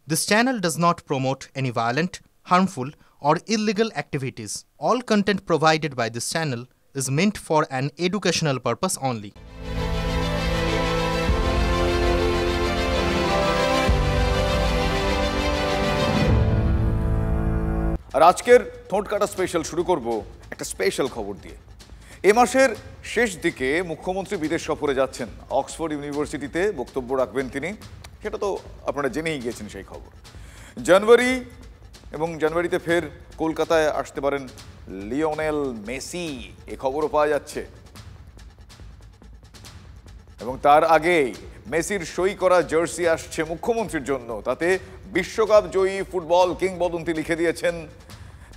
This channel does not promote any violent, harmful, or illegal activities. All content provided by this channel is meant for an educational purpose only. আর আজকের ঠোঁট কাটা special শুরু করব একটা special খবর দিয়ে। এই মাসের শেষ দিকে মুখ্যমন্ত্রী বিদেশ সফরে যাচ্ছেন, অক্সফোর্ড ইউনিভার্সিটিতে বক্তব্য রাখবেন তিনি, সেটা তো আপনারা জেনেই গিয়েছেন সেই খবর। জানুয়ারিতে ফের কলকাতায় আসতে পারেন লিওনেল মেসি, এ খবরও পাওয়া যাচ্ছে। এবং তার আগেই মেসির সই করা জার্সি আসছে মুখ্যমন্ত্রীর জন্য, তাতে বিশ্বকাপ জয়ী ফুটবল কিংবদন্তি লিখে দিয়েছেন,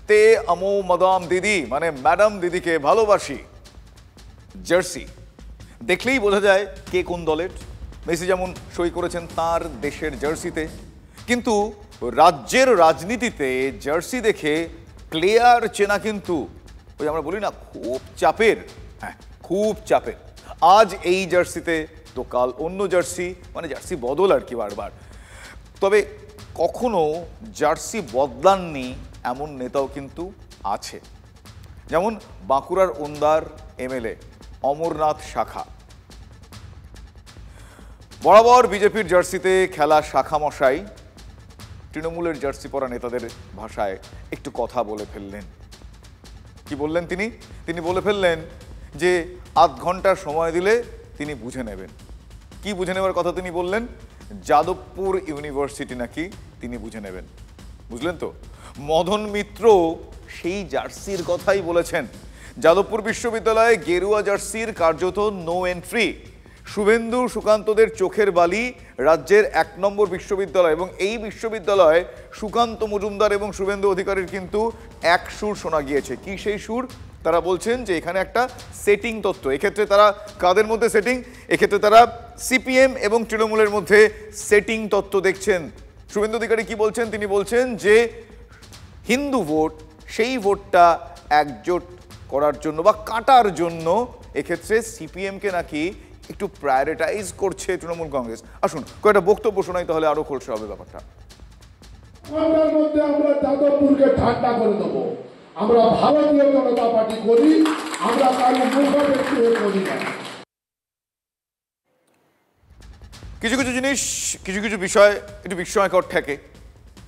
তে আমো মাদাম দিদি, মানে ম্যাডাম দিদিকে ভালোবাসি। জার্সি দেখলেই বোঝা যায় কে কোন দলের। মেসি যেমন সই করেছেন তার দেশের জার্সিতে, কিন্তু রাজ্যের রাজনীতিতে জার্সি দেখে প্লেয়ার চেনা কিন্তু ওই আমরা বলি না খুব চাপের। হ্যাঁ, খুব চাপের। আজ এই জার্সিতে তো কাল অন্য জার্সি, মানে জার্সি বদল আর কি বারবার। তবে কখনো জার্সি বদলাননি এমন নেতাও কিন্তু আছে, যেমন বাঁকুড়ার ওন্দার এমএলএ অমরনাথ শাখা। বরাবর বিজেপির জার্সিতে খেলা শাখা মশাই তৃণমূলের জার্সি পরা নেতাদের ভাষায় একটু কথা বলে ফেললেন। কি বললেন তিনি বলে ফেললেন যে আধ ঘন্টা সময় দিলে তিনি বুঝে নেবেন। কি বুঝে নেবার কথা তিনি বললেন? যাদবপুর ইউনিভার্সিটি নাকি তিনি বুঝে নেবেন। বুঝলেন তো? মদন মিত্র সেই জার্সির কথাই বলেছেন। যাদবপুর বিশ্ববিদ্যালয়ে গেরুয়া জার্সির কার্যত নো এন্ট্রি। শুভেন্দু সুকান্তদের চোখের বালি রাজ্যের 1 নম্বর বিশ্ববিদ্যালয়, এবং এই বিশ্ববিদ্যালয়ে সুকান্ত মজুমদার এবং শুভেন্দু অধিকারীর কিন্তু এক সুর শোনা গিয়েছে। কি সেই সুর? তারা বলছেন যে এখানে একটা সেটিং তত্ত্ব। এক্ষেত্রে তারা কাদের মধ্যে সেটিং? এক্ষেত্রে তারা সিপিএম এবং তৃণমূলের মধ্যে সেটিং তত্ত্ব দেখছেন। শুভেন্দু অধিকারী কি বলছেন? তিনি বলছেন যে হিন্দু ভোট, সেই ভোটটা একজোট করার জন্য বা কাটার জন্য এক্ষেত্রে সিপিএমকে নাকি একটু প্রায়োরিটাইজ করছে তৃণমূল কংগ্রেস। আসুন কয়েকটা বক্তব্য শোনাই, তাহলে আরো খোলসা হবে ব্যাপারটা। মধ্যে আমরা যাদবপুরকে ঠান্ডা করে দেবো। আমরা ভারতীয় জনতা পার্টি করি, আমরা কারো মুখাপেক্ষি করি না। কিছু জিনিস, কিছু বিষয় একটু বিস্ময়কর ঠেকে,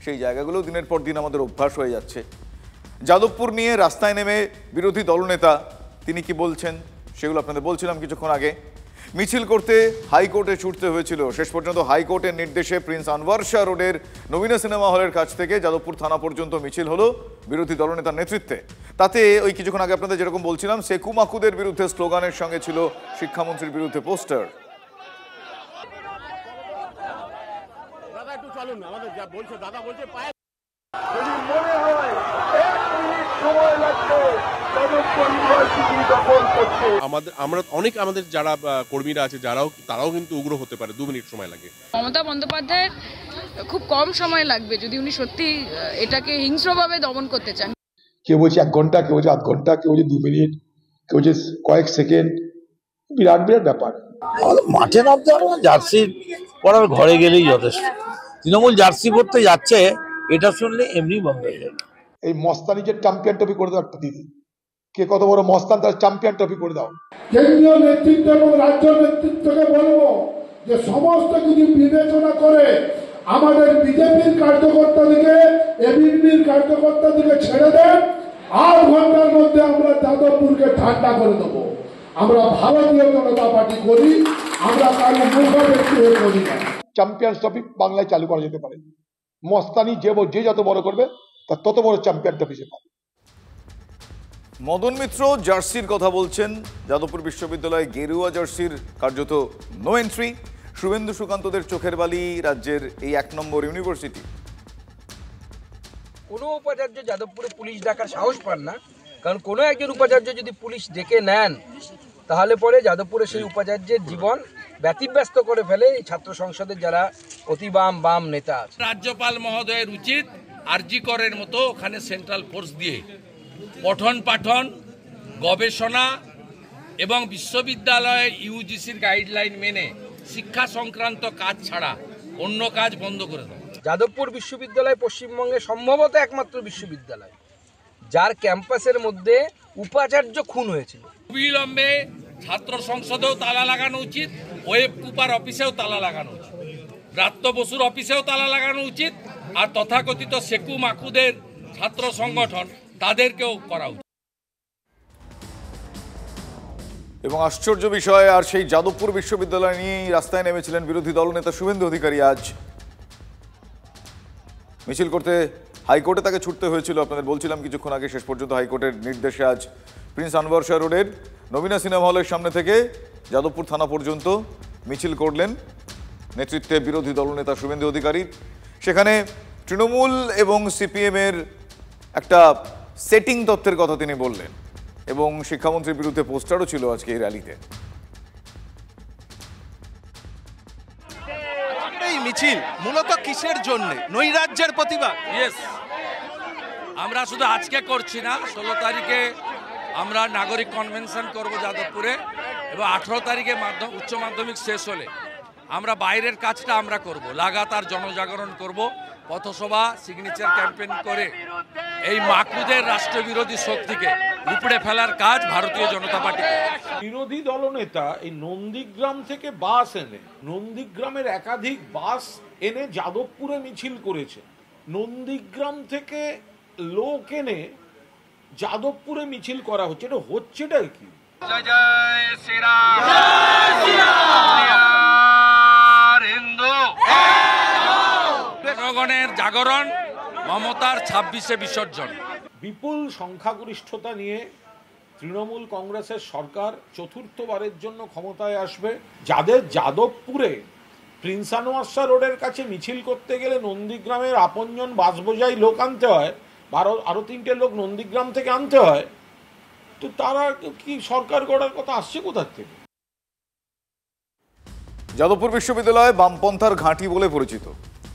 সেই জায়গাগুলো দিনের পর দিন আমাদের অভ্যাস হয়ে যাচ্ছে। যাদবপুর নিয়ে রাস্তায় নেমে বিরোধী দলনেতা তিনি কি বলছেন সেগুলো আপনাদের বলছিলাম কিছুক্ষণ আগে। মিছিল করতে হাইকোর্টে ছুটতে হয়েছিল, শেষ পর্যন্ত হাইকোর্টের নির্দেশে প্রিন্স আনওয়ার শাহ রোডের নবীনা সিনেমা হলের কাছ থেকে যাদবপুর থানা পর্যন্ত মিছিল হলো বিরোধী দলনেতার নেতৃত্বে। তাতে ওই কিছুক্ষণ আগে আপনাদের যেরকম বলছিলাম, সেকু মাকুদের বিরুদ্ধে স্লোগানের সঙ্গে ছিল শিক্ষামন্ত্রীর বিরুদ্ধে পোস্টার। আমাদের যারা কর্মীরা আছে তারাও কিন্তু উগ্র হতে পারে, 2 মিনিট সময় লাগে। মমতা বন্দ্যোপাধ্যায়ের খুব কম সময় লাগবে যদি উনি সত্যি এটাকে হিংস্রভাবে দমন করতে চান। কেউ বলছে 1 ঘন্টা, কেউ বলছে আধ ঘন্টা, কেউ বলছে 2 মিনিট, কেউ বলছে কয়েক সেকেন্ড। বিরাট ব্যাপার। মাঠে নামতে হবে না, জার্সি পরার ঘরে গেলেই যথেষ্ট। তৃণমূল জার্সি পরতে যাচ্ছে, এটা শুনলে এমনি বন্ধ হয়ে যাবে। এই মস্তানিকে চ্যাম্পিয়ন ট্রফি করে দাও একটা দিদি। কে কত বড় মস্তান, তার চ্যাম্পিয়ন ট্রফি করে দাও। কেন্দ্রীয় নেতৃত্ব এবং রাজ্য নেতৃত্বকে বলবো যে সমস্ত কিছু বিবেচনা করে আমাদের বিজেপির কার্যকর্তাদিকে, এবিপির কার্যকর্তাদিকে ছেড়ে দেন। 8 ঘন্টার মধ্যে আমরা যাদবপুরকে ঠান্ডা করে দেবো। আমরা ভারতীয় জনতা পার্টি করি, আমরা কারো মুখাপেক্ষি করি না। চ্যাম্পিয়ন্স ট্রফি বাংলায় চালু করা যেতে পারে। মস্তানি যে যত বড় করবে তার তত বড় চ্যাম্পিয়ন ট্রফি সে পাবে। মদন মিত্র জার্সির কথা বলছেন। যাদবপুর বিশ্ববিদ্যালয়ে গেরুয়া জার্সির কার্যত নো এন্ট্রি। শুভেন্দু সুকান্তদের চোখের বালি রাজ্যের এই 1 নম্বর ইউনিভার্সিটি। কোনো উপাচার্য যাদবপুরে পুলিশ ডাকার সাহস পান না, কারণ কোনো একজন উপাচার্য যদি পুলিশ ডেকে নেন তাহলে পরে যাদবপুরে সেই উপাচার্যের জীবন ব্যতিব্যস্ত করে ফেলে এই ছাত্র সংসদের যারা অতি বাম নেতা আছে। রাজ্যপাল মহোদয়ের উচিত আরজি করের মতো ওখানে সেন্ট্রাল ফোর্স দিয়ে পঠন পাঠন, গবেষণা এবং বিশ্ববিদ্যালয়ের ইউজিসির গাইডলাইন মেনে শিক্ষা সংক্রান্ত কাজ ছাড়া অন্য কাজ বন্ধ করে দেওয়া। যাদবপুর বিশ্ববিদ্যালয় পশ্চিমবঙ্গে সম্ভবত একমাত্র বিশ্ববিদ্যালয় যার ক্যাম্পাসের মধ্যে উপাচার্য খুন হয়েছিল। বিলম্বে ছাত্র সংসদেও তালা লাগানো উচিত, ওয়েব কুপার অফিসেও তালা লাগানো উচিত, ব্রাত্য বসুর অফিসেও তালা লাগানো উচিত, আর তথাকথিত সেকু মাকুদের ছাত্র সংগঠন তাদেরকেও করা উচিত। এবং আশ্চর্য বিষয়, আর সেই যাদবপুর বিশ্ববিদ্যালয় নিয়েই রাস্তায় নেমেছিলেন বিরোধী দলনেতা শুভেন্দু অধিকারী। আজ মিছিল করতে হাইকোর্টে তাকে ছুটতে হয়েছিল, আপনাদের বলছিলাম কিছুক্ষণ আগে। শেষ পর্যন্ত হাইকোর্টের নির্দেশে আজ প্রিন্স আনওয়ার শাহ রোডের নবীনা সিনেমা হলের সামনে থেকে যাদবপুর থানা পর্যন্ত মিছিল করলেন নেতৃত্বে বিরোধী দলনেতা শুভেন্দু অধিকারী। সেখানে তৃণমূল এবং সিপিএমের একটা সেটিং তত্ত্বের কথা তিনি বললেন, এবং শিক্ষামন্ত্রীর বিরুদ্ধে পোস্টারও ছিল আজকে এই র্যালিতে। এই মিছিল মূলত কিসের জন্য? নৈরাজ্যের প্রতিবাদ। আমরা শুধু আজকে করছি না, 16 তারিখে আমরা নাগরিক কনভেনশন করব যাদবপুরে, এবং 18 তারিখে উচ্চ মাধ্যমিক শেষ হলে আমরা বাইরের কাজটা আমরা করব, লাগাতার জনজাগরণ করব, পথসভা, সিগনেচার ক্যাম্পেইন করে এই মাকুদের রাষ্ট্রবিরোধী শক্তিকে উপড়ে ফেলার কাজ ভারতীয় জনতা পার্টি। বিরোধী দলনেতা এই নন্দীগ্রাম থেকে বাস এনে, নন্দীগ্রামের একাধিক বাস এনে যাদবপুরে মিছিল করেছে। নন্দীগ্রাম থেকে লোক এনে যাদবপুরে মিছিল করা হচ্ছে, এটা হচ্ছেটাই কি? জয় জয় শ্রীরাম, হিন্দু জনগণের জাগরণ, মমতার 26শে বিসর্জন। বিপুল সংখ্যাগরিষ্ঠতা নিয়ে তৃণমূল কংগ্রেসের সরকার চতুর্থবারের জন্য ক্ষমতায় আসবে। যাদের যাদবপুরে প্রিন্স আনোয়ার শাহ রোডের কাছে মিছিল করতে গেলে নন্দীগ্রামের আপনজন বাসবোঝাই লোক আনতে হয়, আরো 3টে লোক নন্দীগ্রাম থেকে আনতে হয়, তো তারা কি সরকার গড়ার কথা আসছে কোথার থেকে? যাদবপুর বিশ্ববিদ্যালয় বামপন্থার ঘাঁটি বলে পরিচিত।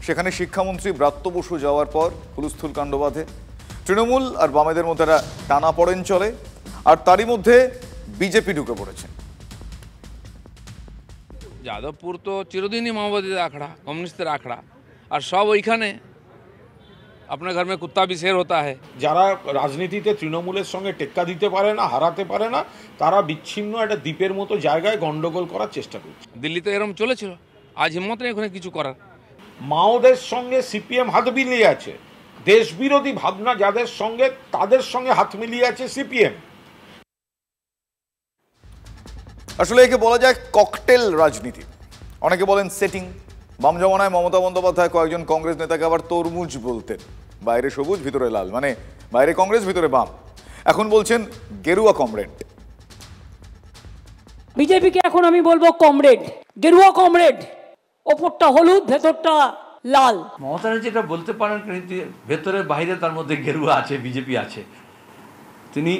সেখানে শিক্ষামন্ত্রী ব্রাত্য বসু যাওয়ার পর হুলস্থুল কাণ্ড বাঁধে। তৃণমূল আর বামেদের মধ্যে একটা টানাপড়েন চলে, আর তারই মধ্যে বিজেপি ঢুকে পড়েছে। যাদবপুর তো চিরদিনই মাওবাদীদের আখড়া, কমিউনিস্টদের আখড়া, আর সব ওইখানে আপনার ঘর মে কুত্তা ভি শের হতা হ্যায়। যারা রাজনীতিতে তৃণমূলের সঙ্গে টেক্কা দিতে পারে না, হারাতে পারে না, তারা বিচ্ছিন্ন একটা দ্বীপের মতো জায়গায় গন্ডগোল করার চেষ্টা করছে। দিল্লিতে এরকম চলেছিল, আজ হিম্মত নেই ওখানে কিছু করার। মাওদের সঙ্গে সিপিএম হাত মিলিয়ে আছে, দেশ বিরোধী ভাবনা যাদের সঙ্গে, তাদের সঙ্গে হাত মিলিয়ে আছে সিপিএম। আসলে একে বলা যায় ককটেল রাজনীতি, অনেকে বলেন সেটিং। বাম জমানায় মমতা বন্দ্যোপাধ্যায় কয়েকজন কংগ্রেস নেতাকে আবার তরমুজ বলতেন, বাইরে সবুজ ভিতরে লাল, মানে বাইরে কংগ্রেস ভিতরে বাম। এখন বলছেন গেরুয়া কমরেড। বিজেপিকে এখন আমি বলবো কমরেড, গেরুয়া কমরেড, ওপরটা হলুদ ভেতরটা লাল। মমতা যেটা বলতে পারেন, ভেতরে বাইরে তার মধ্যে গেরুয়া আছে, বিজেপি আছে। তিনি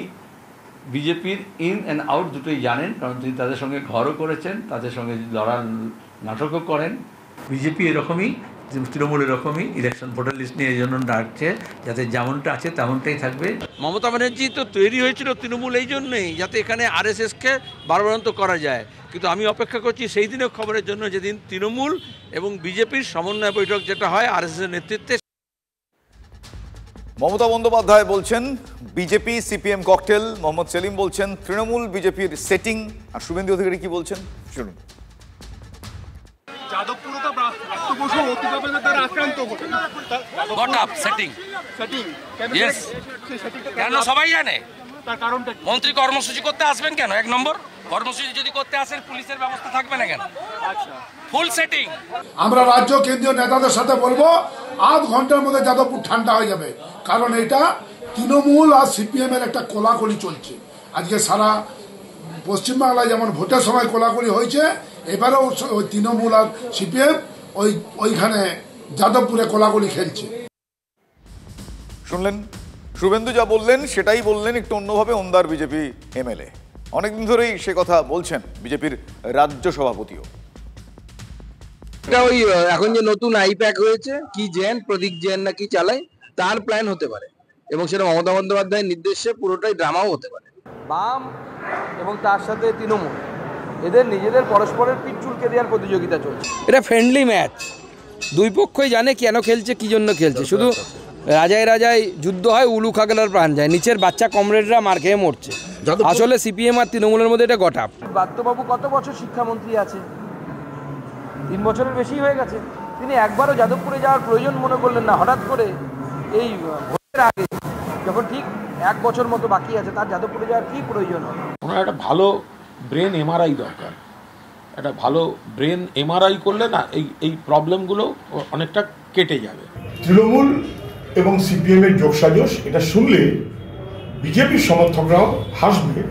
বিজেপির ইন অ্যান্ড আউট দুটোই জানেন, কারণ তিনি তাদের সঙ্গে ঘরও করেছেন, তাদের সঙ্গে লড়ার নাটকও করেন। বিজেপি এরকমই, তৃণমূল এরকমই ইলেকশন ভোটার লিস্ট নিয়ে এই জন্য ডাকছে, যাতে যেমনটা আছে তেমনটাই থাকবে। মমতা ব্যানার্জি তো তৈরি হয়েছিল তৃণমূল এই জন্যই, যাতে এখানে আরএসএসকে বারবারন্ত করা যায়। কিন্তু আমি অপেক্ষা করছি সেই দিনের খবরের জন্য, যেদিন তৃণমূল এবং বিজেপির সমন্বয় বৈঠক যেটা হয় আরএসএসের নেতৃত্বে। মমতা বন্দ্যোপাধ্যায় বলছেন BJP CPM cocktail, Mohammad Salim বলছেন তৃণমূল বিজেপির সেটিং, আর শুভেন্দু অধিকারী কি বলছেন শুনুন। কেন সবাই জানে? মন্ত্রী কর্মসূচি করতে আসবেন কেন? 1 নম্বর, কর্মসূচি যদি করতে আসেন পুলিশের ব্যবস্থা থাকবে না কেন? ফুল সেটিং। আমরা রাজ্য কেন্দ্রীয় নেতাদের সাথে বলবো আধ ঘন্টার মধ্যে যাদবপুর ঠান্ডা হয়ে যাবে, কারণ এটা তৃণমূল আর সিপিএম এর একটা কোলাকুলি চলছে। আজকে সারা পশ্চিমবাংলায় যেমন ভোটের সময় কোলাকুলি হয়েছে, এবারেও ওই তৃণমূল আর সিপিএম ওইখানে যাদবপুরে কোলাকুলি খেলছে। শুনলেন শুভেন্দু যা বললেন সেটাই বললেন একটু অন্যভাবে ওন্দার বিজেপি এমএলএ। অনেকদিন ধরেই সে কথা বলছেন বিজেপির রাজ্য সভাপতিও। এটা ওই এখন যে নতুন আইপ্যাক হয়েছে, কি জেন, প্রদীপ জেন না কি চালায়, তার প্ল্যান হতে পারে, এবং সেটা মমতা বন্দ্যোপাধ্যায়ের নির্দেশে পুরোটাই ড্রামাও হতে পারে। বাম এবং তার সাথে তৃণমূল এদের নিজেদের পরস্পরের পিঠ চুলকে দেওয়ার প্রতিযোগিতা চলছে। এটা ফ্রেন্ডলি ম্যাচ, দুই পক্ষই জানে কেন খেলছে, কি জন্য খেলছে। শুধু রাজায় রাজায় যুদ্ধ হয়, উলু খাগলার প্রাণ যায়, নিচের বাচ্চা কমরেডরা মার খেয়ে মরছে। আসলে সিপিএম আর তৃণমূলের মধ্যে এটা গটাপ। বাদ্যবাবু কত বছর শিক্ষামন্ত্রী আছে? 3 বছরের বেশি হয়ে গেছে। তিনি একবারও যাদবপুরে যাওয়ার প্রয়োজন মনে করলেন না। হঠাৎ করে এই ভোটের আগে, যখন ঠিক 1 বছর মতো বাকি আছে, তার যাদবপুরে যাওয়ার কি প্রয়োজন? ওনার একটা ভালো ব্রেন এমআরআই দরকার। একটা ভালো ব্রেন এমআরআই করলে না এই প্রবলেমগুলো অনেকটা কেটে যাবে। তৃণমূল এবং সিপিএম এর যোগসাজশ, এটা শুনলে বিজেপির সমর্থকরাও হাসবে।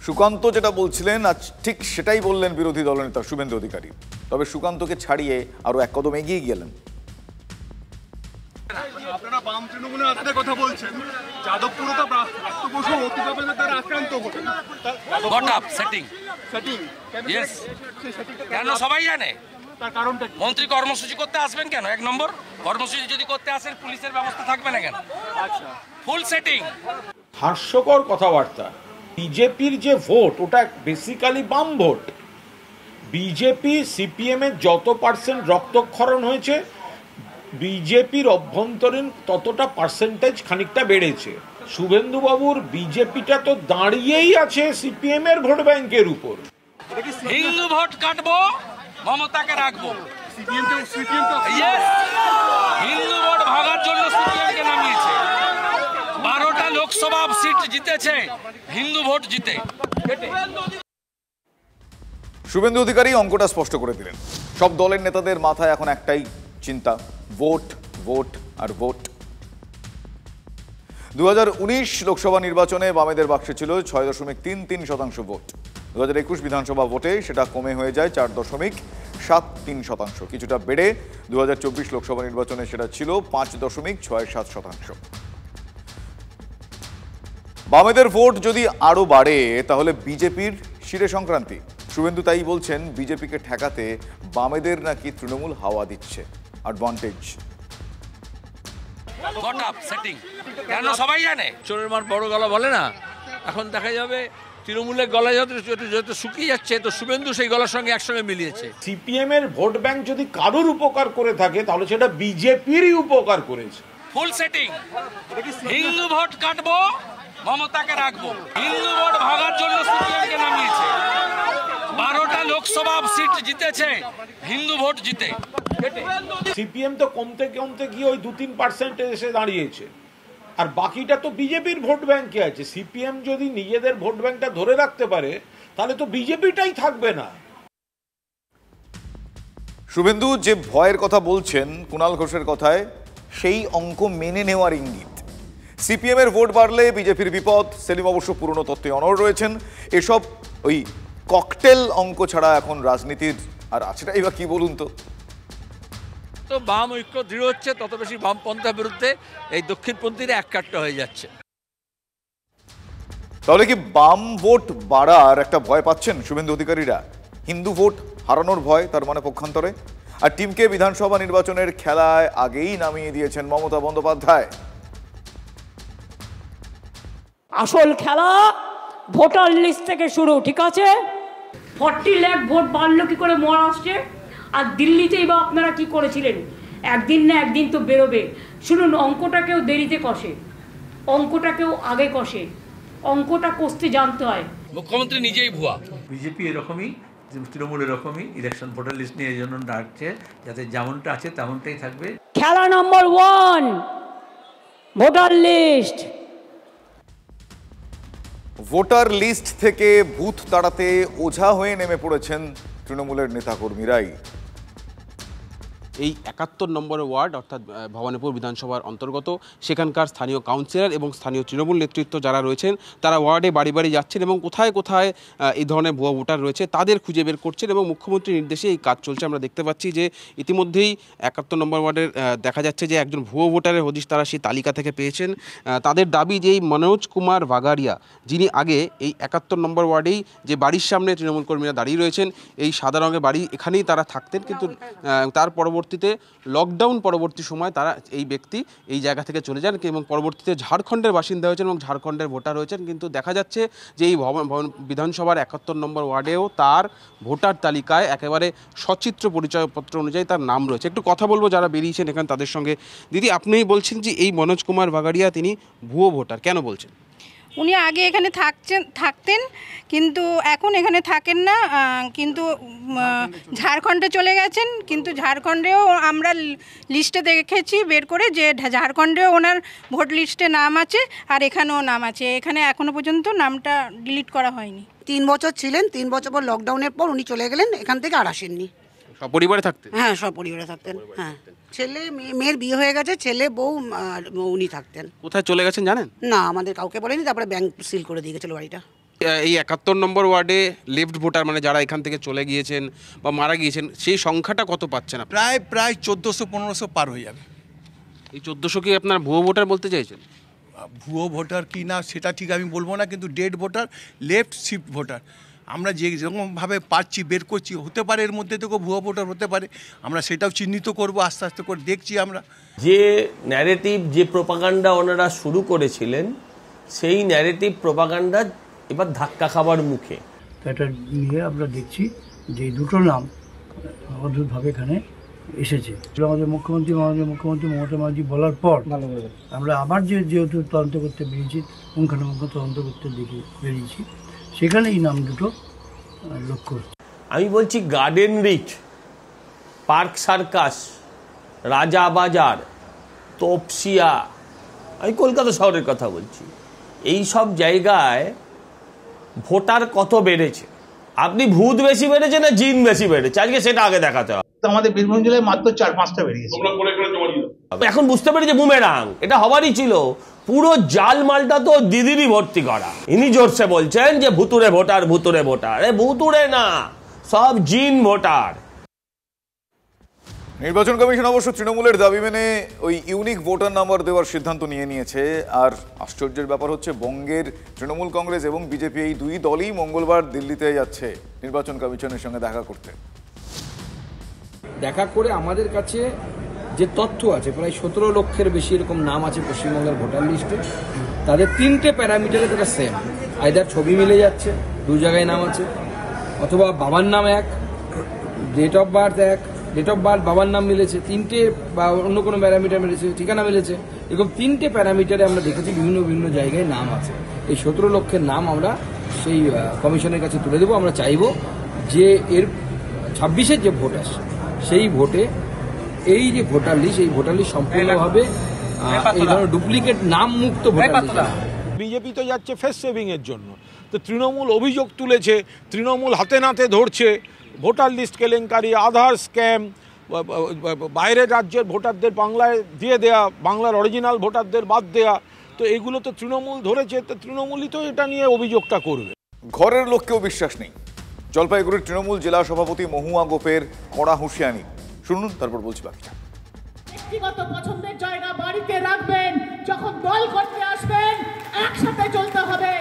সুকান্ত যেটা বলছিলেন আজ ঠিক সেটাই বললেন বিরোধী দলনেতা শুভেন্দু অধিকারী। তবে সুকান্তকে ছাড়িয়ে আরো এক কদম এগিয়ে গেলেন। আপনারা বাম তৃণমূলের আজকে কথা বলছেন, যাদবপুরে তো রাষ্ট্রপতি অতিপ্রাবের দ্বারা আক্রান্ত হলেন। গটআপ সেটিং ইয়েস, কেন সবাই জানে। তার কারণটা মন্ত্রী কর্মসূচি করতে আসবেন কেন? 1 নম্বর, কর্মসূচি যদি করতে আসেন পুলিশের ব্যবস্থা থাকবে না কেন? আচ্ছা, ফুল সেটিং। হাস্যকর কথাবার্তা। বিজেপির যে ভোট, ওটা বেসিক্যালি বাম ভোট। বিজেপি সিপিএম এর যত % রক্তক্ষরণ হয়েছে, বিজেপির অভ্যন্তরীণ ততটা পার্সেন্টেজ খানিকটা বেড়েছে। শুভেন্দুবাবুর বিজেপিটা তো দাঁড়িয়েই আছে সিপিএম এর ভোট ব্যাংকের উপর। হিন্দু ভোট কাটবো, মমতাকে রাখবো। হিন্দু ভোট ভাগার জন্য সিপিএমকে নামিয়েছে। 12টা লোকসভা সিট জিতেছে হিন্দু ভোট জিতে। শুভেন্দু অধিকারী অঙ্কটা স্পষ্ট করে দিলেন। সব দলের নেতাদের মাথায় এখন একটাই চিন্তা, ভোট ভোট আর ভোট। 2019 লোকসভা নির্বাচনে বামেদের বাক্সে ছিল 6.33% ভোট। 2021 বিধানসভা ভোটে সেটা কমে হয়ে যায় 4.73%। কিছুটা বেড়ে 2024 লোকসভা নির্বাচনে সেটা ছিল 5.67%। বামেদের ভোট যদি আরো বাড়ে তাহলে বিজেপির শিরে সংক্রান্তি। শুভেন্দু তাই বলছেন, বিজেপিকে ঠেকাতে বামেদের নাকি তৃণমূল হাওয়া দিচ্ছে, অ্যাডভান্টেজ। গটআপ সেটিং, কেন সবাই জানে। চোরের মার বড় গলা বলে না। এখন দেখা যাবে তৃণমূলের গলা যত শুকিয়ে যাচ্ছে, তো শুভেন্দু সেই গলার সঙ্গে একসঙ্গে মিলিয়েছে। সিপিএম এর ভোট ব্যাংক যদি কারোর উপকার করে থাকে তাহলে সেটা বিজেপিরই উপকার করেছে। ফুল সেটিং। হিন্দু ভোট কাটবো, মমতাকে রাখবো। হিন্দু ভোট ভাগার জন্য সিপিএমকে নামিয়েছে। 12টা লোকসভা সিট জিতেছে হিন্দু ভোট জিতে। সিপিএম তো কমতে কমতে গিয়ে ওই 2-3% এসে দাঁড়িয়েছে, আর বাকিটা তো বিজেপির ভোট ব্যাংকে আছে। সিপিএম যদি নিজেদের ভোট ব্যাংকটা ধরে রাখতে পারে তাহলে তো বিজেপিটাই থাকবে না। শুভেন্দু যে ভয়ের কথা বলছেন কুণাল ঘোষের কথায়, সেই অঙ্ক মেনে নেওয়ার ইঙ্গিত। সিপিএম এর ভোট বাড়লে বিজেপির বিপদ। সেলিম অবশ্য পুরনো তত্ত্বে অনড় রয়েছেন। এসব ওই ককটেল অঙ্ক ছাড়া এখন রাজনীতির আর আছেটাই বা কি বলুন তো। তো বাম ঐক্য দৃঢ় হচ্ছে, তত বেশি বামপন্থার বিরুদ্ধে এই দক্ষিণপন্থীরা এককাট্টা হয়ে যাচ্ছে। তাহলে কি বাম ভোট বাড়ার একটা ভয় পাচ্ছেন শুভেন্দু অধিকারীরা? হিন্দু ভোট হারানোর ভয় তার মানে পক্ষান্তরে। আর টিমকে বিধানসভা নির্বাচনের খেলায় আগেই নামিয়ে দিয়েছেন মমতা বন্দ্যোপাধ্যায়। আসল খেলা ভোটার লিস্ট থেকে শুরু, ঠিক আছে? 40 লাখ ভোট বাড়লো কি করে মহারাষ্ট্রে? আর দিল্লিতেই বা আপনারা কি করেছিলেন? একদিন না একদিন তো বেরোবে। শুনুন, অঙ্কটাকেও দেরিতে কষে, অঙ্কটাকেও আগে কষে। অঙ্কটা কষতে জানতে হয়। মুখ্যমন্ত্রী নিজেই ভুয়া। বিজেপি এরকমই, তৃণমূল এরকমই ইলেকশন ভোটার লিস্ট নিয়ে এই জন্য ডাকছে, যাতে যেমনটা আছে তেমনটাই থাকবে। খেলা নম্বর 1 ভোটার লিস্ট। ভোটার লিস্ট থেকে বুথ তাড়াতে ওঝা হয়ে নেমে পড়েছেন তৃণমূলের নেতাকর্মীরাই। এই 71 নম্বরের ওয়ার্ড অর্থাৎ ভবানীপুর বিধানসভার অন্তর্গত, সেখানকার স্থানীয় কাউন্সিলর এবং স্থানীয় তৃণমূল নেতৃত্ব যারা রয়েছেন তারা ওয়ার্ডে বাড়ি বাড়ি যাচ্ছেন এবং কোথায় কোথায় এই ধরনের ভুয়া ভোটার রয়েছে তাদের খুঁজে বের করছেন এবং মুখ্যমন্ত্রীর নির্দেশে এই কাজ চলছে। আমরা দেখতে পাচ্ছি যে ইতিমধ্যেই 71 নম্বর ওয়ার্ডের দেখা যাচ্ছে যে একজন ভুয়ো ভোটারের হদিশ তারা সেই তালিকা থেকে পেয়েছেন। তাদের দাবি যে এই মনোজ কুমার বাগারিয়া, যিনি আগে এই 71 নম্বর ওয়ার্ডেই যে বাড়ির সামনে তৃণমূল কর্মীরা দাঁড়িয়ে রয়েছেন, এই সাদা রঙের বাড়ি, এখানেই তারা থাকতেন, কিন্তু তার পরবর্তী পরবর্তীতে লকডাউন পরবর্তী সময় তারা এই ব্যক্তি এই জায়গা থেকে চলে যান এবং পরবর্তীতে ঝাড়খণ্ডের বাসিন্দা হয়েছেন এবং ঝাড়খণ্ডের ভোটার হয়েছেন। কিন্তু দেখা যাচ্ছে যে এই বিধানসভার 71 নম্বর ওয়ার্ডেও তার ভোটার তালিকায় একেবারে সচিত্র পরিচয়পত্র অনুযায়ী তার নাম রয়েছে। একটু কথা বলবো যারা বেরিয়েছেন এখানে তাদের সঙ্গে। দিদি, আপনিই বলছেন যে এই মনোজ কুমার ভাগাড়িয়া তিনি ভুয়ো ভোটার, কেন বলছেন? উনি আগে এখানে থাকতেন কিন্তু এখন এখানে থাকেন না, কিন্তু ঝাড়খণ্ডে চলে গেছেন। কিন্তু ঝাড়খণ্ডেও আমরা লিস্টে দেখেছি বের করে যে ঝাড়খণ্ডেও ওনার ভোট লিস্টে নাম আছে আর এখানেও নাম আছে। এখানে এখনও পর্যন্ত নামটা ডিলিট করা হয়নি। 3 বছর ছিলেন, 3 বছর পর লকডাউনের পর উনি চলে গেলেন, এখান থেকে আর আসেননি। সপরিবারে থাকতেন? হ্যাঁ, সপরিবারে থাকতেন। হ্যাঁ, ছেলে মেয়ের বিয়ে হয়ে গেছে, ছেলে বউ উনি থাকতেন। কোথায় চলে গেছেন জানেন? না, আমাদের কাউকে বলেনি, তারপরে ব্যাংক সিল করে দিয়ে গেছিল বাড়িটা। এই 71 নম্বর ওয়ার্ডে লেফট ভোটার মানে যারা এখান থেকে চলে গিয়েছেন বা মারা গিয়েছেন সেই সংখ্যাটা কত পাচ্ছেন? প্রায় 1400-1500 পার হয়ে যাবে। এই 1400 কি আপনার ভুয়ো ভোটার বলতে চাইছেন? ভুয়ো ভোটার কি না সেটা ঠিক আমি বলবো না, কিন্তু dead voter, left shift voter আমরা যেরকমভাবে পাচ্ছি বের করছি, হতে পারে এর মধ্যে থেকে ভুয়ো ভোটার হতে পারে। আমরা সেটাও চিহ্নিত করব, আস্তে আস্তে করে দেখছি আমরা। যে ন্যারেটিভ, যে প্রোপাগান্ডা ওনারা শুরু করেছিলেন সেই ন্যারেটিভ প্রোপাগান্ডা এবার ধাক্কা খাবার মুখে। এটা নিয়ে আমরা দেখছি যে দুটো নাম অদ্ভুতভাবে এখানে এসেছে। আমাদের মুখ্যমন্ত্রী মমতা ব্যানার্জি বলার পর আমরা আবার যেহেতু তদন্ত করতে বেরিয়েছি, পুঙ্খানুপুঙ্খ তদন্ত করতে বেরিয়েছি, সেখানে এই নাম দুটো লক্ষ্য। আমি বলছি গার্ডেন রিচ, পার্ক সার্কাস, রাজাবাজার, তপসিয়া, আমি কলকাতা শহরের কথা বলছি, এই সব জায়গায় ভোটার কত বেড়েছে? আপনি ভূত বেশি বেড়েছে না জিন বেশি বেড়েছে আজকে সেটা আগে দেখাতে হবে। আমাদের বীরভূম জেলায় মাত্র 4-5টা বেরিয়েছে। এখন বুঝতে পেরেছে বুমেরাং, এটা হবারই ছিল। পুরো জাল মালটা তো দিদিরই ভর্তি করা। ইনি জোরসে বলছেন যে ভুতুরে ভোটার, ভুতুরে ভোটার। ভুতুরে না, সব জিন ভোটার। নির্বাচন কমিশন অবশ্য তৃণমূলের দাবি মেনে ওই ইউনিক ভোটার নাম্বার দেওয়ার সিদ্ধান্ত নিয়েছে। আর আশ্চর্যের ব্যাপার হচ্ছে বঙ্গের তৃণমূল কংগ্রেস এবং বিজেপি এই দুই দলই মঙ্গলবার দিল্লিতে যাচ্ছে নির্বাচন কমিশনের সঙ্গে দেখা করতে। দেখা করে আমাদের কাছে যে তথ্য আছে, প্রায় 17 লক্ষের বেশি এরকম নাম আছে পশ্চিমবঙ্গের ভোটার লিস্টে। তাদের 3টে প্যারামিটারে তারা সেম, আইদার ছবি মিলে যাচ্ছে, 2 জায়গায় নাম আছে, অথবা বাবার নাম এক, ডেট অফ বার্থ এক, ডেট অফ বার্থ বাবার নাম মিলেছে, 3টে বা অন্য কোনো প্যারামিটার মিলেছে, ঠিকানা মিলেছে। এরকম 3টে প্যারামিটারে আমরা দেখেছি বিভিন্ন বিভিন্ন জায়গায় নাম আছে। এই 17 লক্ষের নাম আমরা সেই কমিশনের কাছে তুলে দেবো। আমরা চাইব যে এর 26-এর যে ভোট আসছে সেই ভোটে এই যে ভোটার লিস্ট, এই ভোটার লিস্ট সম্পূর্ণভাবে এই ধরনের ডুপ্লিকেট নাম মুক্ত ভোটার লিস্ট। বিজেপি তো যাচ্ছে ফেস সেভিং এর জন্য, তো তৃণমূল অভিযোগ তুলেছে, তৃণমূল হাতে নাতে ধরছে ভোটার লিস্ট কেলেঙ্কারি, আধার স্ক্যাম, বাইরের রাজ্যের ভোটারদের বাংলায় দিয়ে দেয়া, বাংলার অরিজিনাল ভোটারদের বাদ দেয়া। তো এগুলো তো তৃণমূল ধরেছে, তো তৃণমূলই তো এটা নিয়ে অভিযোগটা করবে। ঘরের লোককেও বিশ্বাস নেই, জলপাইগুড়ির তৃণমূল জেলা সভাপতি মহুয়া গোপের কড়া হুঁশিয়ারি। শুনুন, তারপর বলছি বাকিটা। ব্যক্তিগত পছন্দের জায়গা বাড়িতে রাখবেন, যখন দল করতে আসবেন একসাথে চলতে হবে,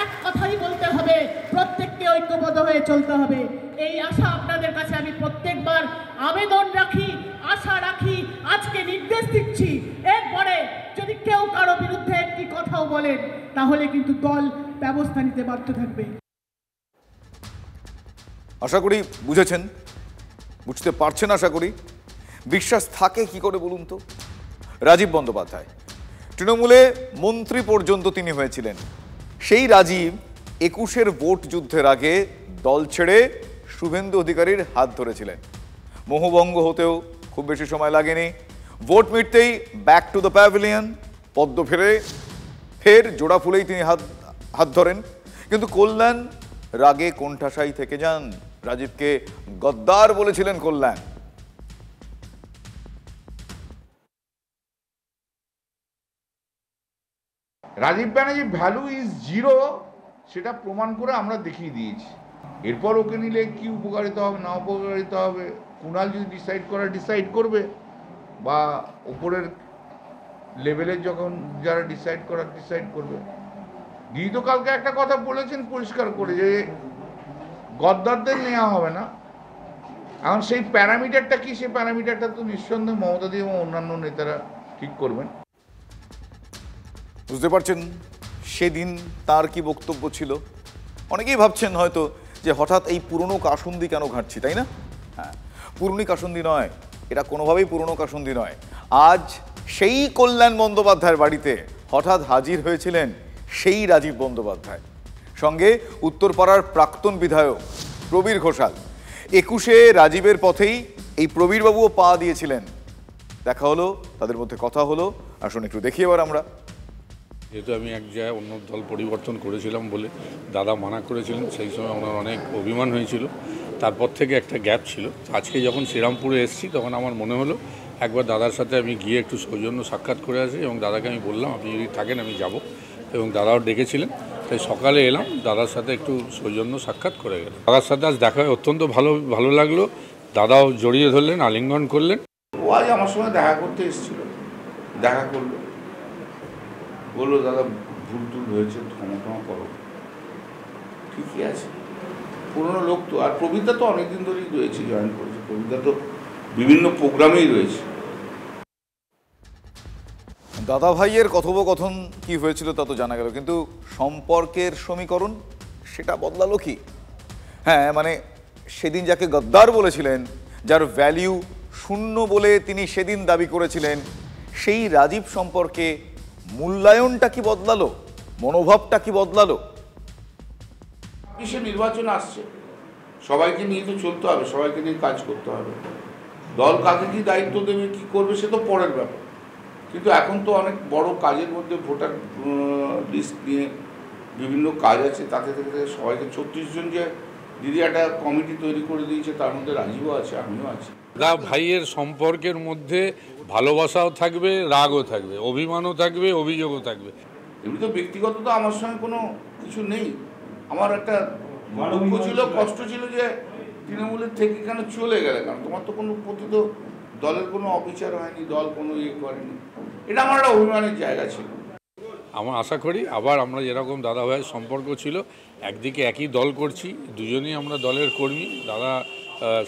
এক কথাই বলতে হবে, প্রত্যেককে ঐক্যবদ্ধ হয়ে চলতে হবে। এই আশা আপনাদের কাছে আমি প্রত্যেকবার আবেদন রাখি, আশা রাখি, আজকে নির্দেশ দিচ্ছি। এরপরে যদি কেউ কারো বিরুদ্ধে একটি কথাও বলেন তাহলে কিন্তু দল ব্যবস্থা নিতে বাধ্য থাকবে। আশা করি বুঝেছেন, বুঝতে পারছেন। আশা করি বিশ্বাস থাকে কি করে বলুন তো। রাজীব বন্দ্যোপাধ্যায় তৃণমূলে মন্ত্রী পর্যন্ত তিনি হয়েছিলেন। সেই রাজীব 21-এর ভোট যুদ্ধের আগে দল ছেড়ে শুভেন্দু অধিকারীর হাত ধরেছিলেন। মোহভঙ্গ হতেও খুব বেশি সময় লাগেনি। ভোট মিটতেই ব্যাক টু দ্য প্যাভিলিয়ন, পদ্ম ফের জোড়া ফুলেই তিনি হাত ধরেন। কিন্তু কল্যাণ রাগে কোণঠাসাই থেকে যান। রাজীবকে গদ্দার বলেছিলেন Kalyan. Rajib Banerjee value is zero, সেটা প্রমাণ করে আমরা দেখিয়ে দিয়েছি। এরপর ওকে নিলে কি উপকারিতা হবে না উপকারিতা হবে কুণাল যদি ডিসাইড করবে, বা ওপরের লেভেলের যখন যারা ডিসাইড করবে। দিদি তো কালকে একটা কথা বলেছেন পরিষ্কার করে যে গদ্দারদের নেওয়া হবে না, এখন সেই প্যারামিটারটা কি, সেই প্যারামিটারটা তো নিঃসন্দেহে মমতাদি এবং অন্যান্য নেতারা ঠিক করবেন। বুঝতে পারছেন সেদিন তার কি বক্তব্য ছিল? অনেকেই ভাবছেন হয়তো যে হঠাৎ এই পুরনো কাসুন্দি কেন ঘাঁটছি, তাই না? হ্যাঁ, পুরনো কাসুন্দি নয়, এটা কোনোভাবেই পুরনো কাসুন্দি নয়। আজ সেই কল্যাণ বন্দ্যোপাধ্যায়ের বাড়িতে হঠাৎ হাজির হয়েছিলেন সেই রাজীব বন্দ্যোপাধ্যায়, সঙ্গে উত্তরপাড়ার প্রাক্তন বিধায়ক প্রবীর ঘোষাল। 21-এ রাজীবের পথেই এই প্রবীরবাবুও পা দিয়েছিলেন। দেখা হলো, তাদের মধ্যে কথা হলো। আসুন একটু দেখি এবার আমরা। যেহেতু আমি এক জায়গায় অন্য দল পরিবর্তন করেছিলাম বলে দাদা মানা করেছিলেন, সেই সময় ওনার অনেক অভিমান হয়েছিল, তারপর থেকে একটা গ্যাপ ছিল। আজকে যখন শ্রীরামপুরে এসেছি তখন আমার মনে হলো একবার দাদার সাথে আমি গিয়ে একটু সৌজন্য সাক্ষাৎ করে আসি, এবং দাদাকে আমি বললাম আপনি যদি থাকেন আমি যাব, এবং দাদাও ডেকেছিলেন। তাই সকালে এলাম, দাদার সাথে একটু সৌজন্য সাক্ষাৎ করে গেলাম। দাদার সাথে আজ দেখা হয় অত্যন্ত ভালো লাগলো। দাদাও জড়িয়ে ধরলেন, আলিঙ্গন করলেন। ও আজ আমার সঙ্গে দেখা করতে এসেছিল, দেখা করলো, বললো দাদা ভুল টুল হয়েছে, ক্ষমা করো। ঠিকই আছে, পুরনো লোক তো। আর প্রবীরদা তো অনেকদিন ধরেই রয়েছে, জয়েন করেছে। প্রবীরদা তো বিভিন্ন প্রোগ্রামেই রয়েছে। দাদা ভাইয়ের কথোপকথন কি হয়েছিল তা তো জানা গেল, কিন্তু সম্পর্কের সমীকরণ সেটা বদলালো কি? হ্যাঁ, মানে সেদিন যাকে গদ্দার বলেছিলেন, যার ভ্যালিউ শূন্য বলে তিনি সেদিন দাবি করেছিলেন, সেই রাজীব সম্পর্কে মূল্যায়নটা কি বদলালো? মনোভাবটা কি বদলালো? কিসে নির্বাচন আসছে, সবাইকে নিয়ে তো চলতে হবে, সবাইকে নিয়ে কাজ করতে হবে। দল কাকে কি দায়িত্ব দেবে, কি করবে, সে তো পরের ব্যাপার। কিন্তু এখন তো অনেক বড় কাজের মধ্যে ভোটার লিস্ট নিয়ে বিভিন্ন কাজ আছে, তাতে থেকে সবাইকে 36 জন যে দিদি একটা কমিটি তৈরি করে দিয়েছে, তার মধ্যে রাজীবও আছে, আমিও আছি। দাদা ভাইয়ের সম্পর্কের মধ্যে ভালোবাসাও থাকবে, রাগও থাকবে, অভিমানও থাকবে, অভিযোগও থাকবে। এমনি তো ব্যক্তিগত তো আমার সঙ্গে কোনো কিছু নেই। আমার একটা দুঃখ ছিল, কষ্ট ছিল যে তৃণমূলের থেকে কেন চলে গেলে, কারণ তোমার তো কোনো প্রতি তো দলের কোনো অবিচার হয়নি, দল কোনো ইয়ে করেনি, এটা আমার একটা অভিমানের জায়গা ছিল। আমার আশা করি আবার আমরা যেরকম দাদা ভাইয়ের সম্পর্ক ছিল, একদিকে একই দল করছি, দুজনেই আমরা দলের কর্মী, দাদা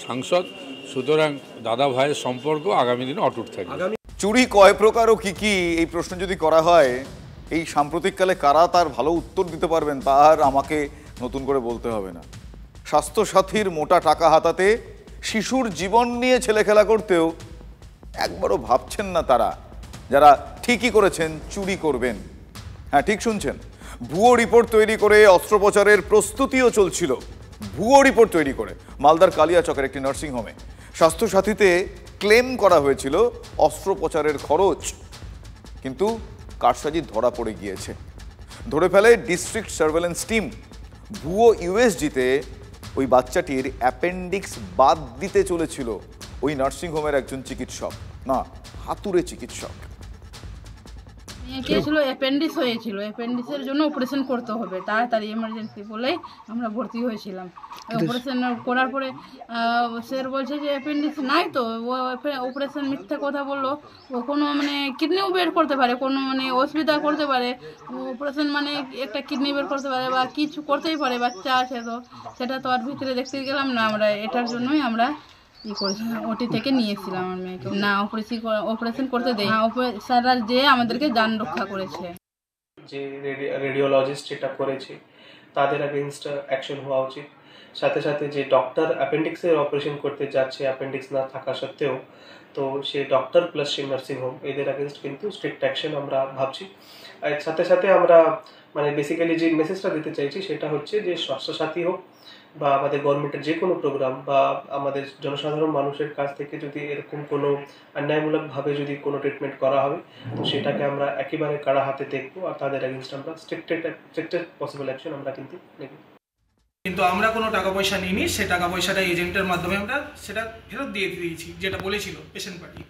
সাংসদ, সুতরাং দাদা ভাইয়ের সম্পর্ক আগামী দিনে অটুট থাকবে। চুরি কয় প্রকার ও কি কি, এই প্রশ্ন যদি করা হয়, এই সাম্প্রতিককালে কারা তার ভালো উত্তর দিতে পারবেন তার আমাকে নতুন করে বলতে হবে না। স্বাস্থ্যসাথীর মোটা টাকা হাতাতে শিশুর জীবন নিয়ে ছেলেখেলা করতেও একবারও ভাবছেন না তারা, যারা ঠিকই করেছেন চুরি করবেন। হ্যাঁ, ঠিক শুনছেন, ভুয়ো রিপোর্ট তৈরি করে অস্ত্রোপচারের প্রস্তুতিও চলছিল। ভুয়ো রিপোর্ট তৈরি করে মালদার কালিয়াচকের একটি নার্সিংহোমে স্বাস্থ্যসাথীতে ক্লেম করা হয়েছিল অস্ত্রোপচারের খরচ, কিন্তু কারসাজি ধরা পড়ে গিয়েছে। ধরে ফেলে ডিস্ট্রিক্ট সার্ভেলেন্স টিম। ভুয়ো ইউএসজিতে ওই বাচ্চাটির অ্যাপেন্ডিক্স বাদ দিতে চলেছিল ওই নার্সিংহোমের একজন চিকিৎসক, না হাতুড়ে চিকিৎসক। মেয়েকে ছিল অ্যাপেন্ডিক্স হয়েছিল, অ্যাপেন্ডিক্সের জন্য অপারেশন করতে হবে তাড়াতাড়ি, এমার্জেন্সি বলে আমরা ভর্তি হয়েছিলাম। অপারেশন করার পরে স্যার বলছে যে অ্যাপেন্ডিক্স নাই, তো ও অপারেশন মিথ্যা কথা বললো, ও কোনো মানে কিডনিও বের করতে পারে, কোনো মানে অসুবিধা করতে পারে, অপারেশন মানে একটা কিডনি বের করতে পারে বা কিছু করতেই পারে, বাচ্চা আছে তো সেটা তো আর ভিতরে দেখতে গেলাম না আমরা, এটার জন্যই আমরা ওটি থেকে নিয়েছিলাম আমার মেয়েকে। না, অপারেশন করতে দেয় না, স্যাররা যে আমাদেরকে জান রক্ষা করেছে। যে রেডিওলজিস্ট এটা করেছে তাদের এগেইনস্ট অ্যাকশন হওয়া উচিত। সাথে সাথে যে ডক্টর অ্যাপেন্ডিক্সের অপারেশন করতে যাচ্ছে অ্যাপেন্ডিক্স না থাকা সত্ত্বেও, তো সেই ডক্টর প্লাস সেই নার্সিংহোম, এদের এগেইনস্ট কিন্তু স্ট্রিক্ট অ্যাকশন আমরা ভাবছি। এর সাথে সাথে আমরা মানে বেসিক্যালি যে মেসেজটা দিতে চাইছি সেটা হচ্ছে যে স্বাস্থ্যসাথী হোক বা আমাদের গভর্নমেন্টের যে কোনো প্রোগ্রাম বা আমাদের জনসাধারণ মানুষের কাছ থেকে যদি এরকম কোনো অন্যায়মূলকভাবে যদি কোনো ট্রিটমেন্ট করা হবে, তো সেটাকে আমরা একেবারে কাড়া হাতে দেখবো, আর তাদের এগেইনস্ট আমরা স্ট্রিক্টেস্ট পসিবল অ্যাকশন আমরা কিন্তু নেব। কিন্তু আমরা কোনো টাকা পয়সা নিইনি, সে টাকা পয়সাটা এজেন্টের মাধ্যমে আমরা সেটা ফেরত দিয়ে দিয়েছি, যেটা বলেছিল পেশেন্ট পার্টি।